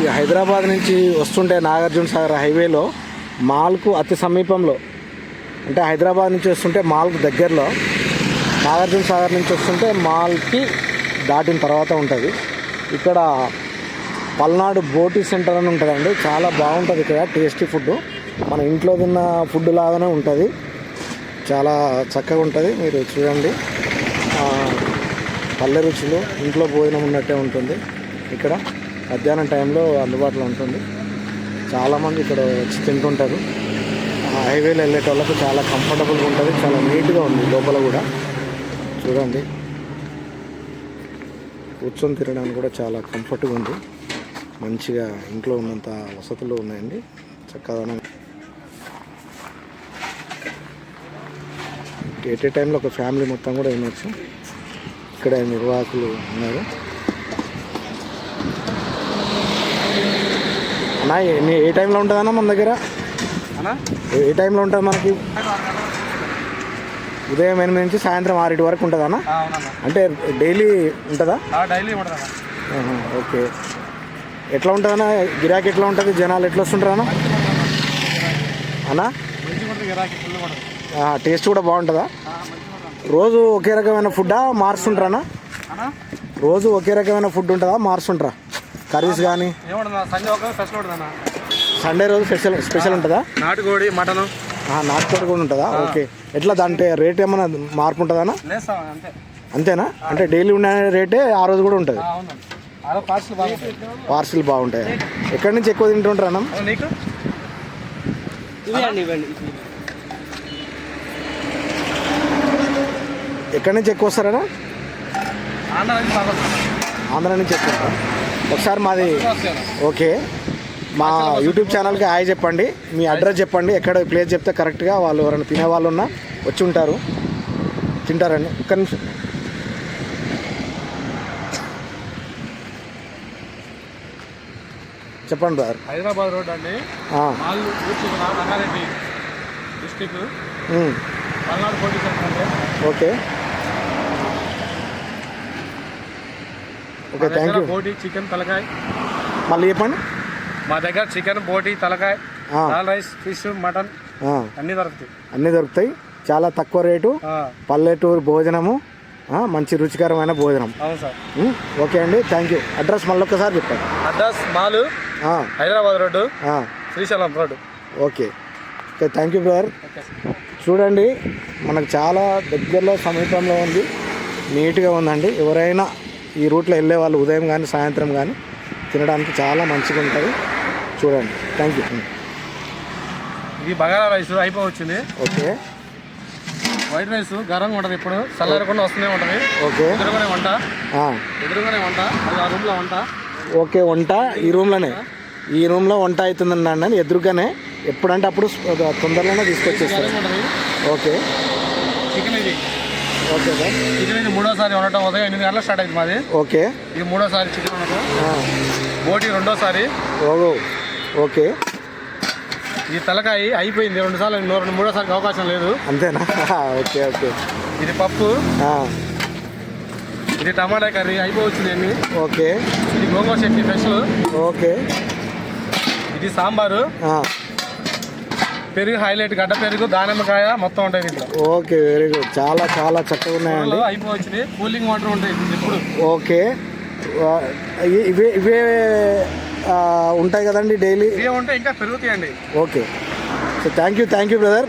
ఈ హైదరాబాద్ నుంచి వస్తుంటే నాగార్జున సాగర్ హైవేలో మాల్కు అతి సమీపంలో, అంటే హైదరాబాద్ నుంచి వస్తుంటే మాల్కు దగ్గరలో, నాగార్జున సాగర్ నుంచి వస్తుంటే మాల్కి దాటిన తర్వాత ఉంటుంది. ఇక్కడ పల్నాడు బోటీ సెంటర్ అని ఉంటుందండి. చాలా బాగుంటుంది ఇక్కడ, టేస్టీ ఫుడ్, మన ఇంట్లో తిన్న ఫుడ్ లాగానే ఉంటుంది, చాలా చక్కగా ఉంటుంది. మీరు చూడండి, పల్లె రుచులు, ఇంట్లో భోజనం ఉన్నట్టే ఉంటుంది. ఇక్కడ మధ్యాహ్నం టైంలో అందుబాటులో ఉంటుంది. చాలామంది ఇక్కడ వచ్చి తింటుంటారు. హైవేలో వెళ్ళేటోళ్ళకు చాలా కంఫర్టబుల్గా ఉంటుంది, చాలా నీట్గా ఉంది లోపల కూడా. చూడండి, కూర్చొని తినడానికి కూడా చాలా కంఫర్ట్గా ఉంది. మంచిగా ఇంట్లో ఉన్నంత వసతులు ఉన్నాయండి, చక్కగా. ఎట్ ఏ టైంలో ఒక ఫ్యామిలీ మొత్తం కూడా వినొచ్చు. ఇక్కడ నిర్వాహకులు ఉన్నారు. అన్నా ఏ టైంలో ఉంటుందన్నా మన దగ్గర? ఏ టైంలో ఉంటుంది మనకి? ఉదయం 8 నుంచి సాయంత్రం 6 వరకు ఉంటుందన్నా? అంటే డైలీ ఉంటుందా? ఓకే. ఎట్లా ఉంటుందన్నా గిరాకీ? ఎట్లా ఉంటుంది? జనాలు ఎట్లా వస్తుంటారన్నా అన్నా? టేస్ట్ కూడా బాగుంటుందా? రోజు ఒకే రకమైన ఫుడ్డా మారుస్తుంటారా? రోజు ఒకే రకమైన ఫుడ్ ఉంటుందా, మారుస్తుంటారా కర్రీస్ కానీ? సండే రోజు స్పెషల్ ఉంటుందా? నాటుకోడి, మటన్. నాటుకోడి కూడా ఉంటుందా? ఓకే. ఎట్లా దాంట్లో రేట్ ఏమైనా మార్పు ఉంటుందా? అంతేనా? అంటే డైలీ ఉండే రేటే ఆ రోజు కూడా ఉంటుంది? పార్సిల్ బాగుంటాయి. ఎక్కడి నుంచి ఎక్కువ తింటుంటారా అన్న? ఎక్కడి నుంచి ఎక్కువ వస్తారా? ఆంధ్ర నుంచి ఎక్కువ. ఒకసారి మాది ఓకే, మా యూట్యూబ్ ఛానల్కి హాయ్ చెప్పండి, మీ అడ్రస్ చెప్పండి, ఎక్కడ ప్లేస్ చెప్తే కరెక్ట్గా వాళ్ళు ఎవరైనా తినేవాళ్ళు ఉన్నా వచ్చి ఉంటారు, తింటారండి. ఒక్క నిమిషం చెప్పండి బ్రదర్. హైదరాబాద్ రోడ్ అండి, Rangareddy district, Palnadu boti centre. Okay okay, thank you. Boti, chicken, తలకాయ. మళ్ళీ చెప్పండి. మా దగ్గర చికెన్, బోటీ, తలకాయ, దాల్ రైస్, ఫిష్, మటన్ అన్నీ దొరుకుతాయి. అన్నీ దొరుకుతాయి, చాలా తక్కువ రేటు, పల్లెటూరు భోజనము, మంచి రుచికరమైన భోజనం. అవును సార్. ఓకే అండి, థ్యాంక్ యూ. అడ్రస్ మళ్ళీ ఒక్కసారి చెప్పండి. Address Mal, Hyderabad road, Srisailam road. Okay okay, thank you brother. చూడండి, మనకు చాలా దగ్గరలో సమీపంలో ఉంది, నీట్గా ఉందండి. ఎవరైనా ఈ రూట్లో వెళ్ళే వాళ్ళు ఉదయం కానీ సాయంత్రం కానీ తినడానికి చాలా మంచిగా ఉంటుంది. చూడండి, థ్యాంక్ యూ. ఇది బగారా రైస్ అయిపోవచ్చింది. ఓకే. వైట్ రైస్ గరంగా ఉంటుంది, ఇప్పుడు చల్లారకుండా వస్తూనే ఉంటుంది. ఓకే. ఎదురుగానే వంట, అది ఆ రూమ్లో వంట. ఓకే, వంట ఈ రూమ్లో వంట అవుతుందండి అని ఎదురుగానే, ఎప్పుడంటే అప్పుడు తొందరలోనే తీసుకొచ్చేస్తారు. ఓకే. చికెన్ ఇది. Okay sir. చికెన్ ఇది 3వ సారి వండటం, ఉదయం 8 గంటలకు స్టార్ట్ అయింది మాది. ఓకే. ఇది 3వ సారి చికెన్ వండటం. బోటీ 2వ సారి. ఓకే. ఈ తలకాయ అయిపోయింది 2 సార్లు, 3వ సారికి అవకాశం లేదు. అంతేనా? Okay okay. ఇది పప్పు, ఇది టమాటా కర్రీ అయిపోవచ్చింది అన్ని. ఓకే. ఇది గోంగూర చట్నీ స్పెషల్. ఓకే. ఇది సాంబారు, పెరుగు హైలైట్, గడ్డ పెరుగు, దానిమ్మకాయ మొత్తం ఉంటాయి దీంట్లో. Okay, very good. చాలా చాలా చక్కగా ఉన్నాయండి. అయిపోవచ్చింది. కూలింగ్ వాటర్ ఉంటాయి ఎప్పుడు. ఓకే. ఇవే ఉంటాయి కదండి డైలీ? ఇవే ఉంటాయి, ఇంకా పెరుగుతాయండి. Okay. So thank you brother.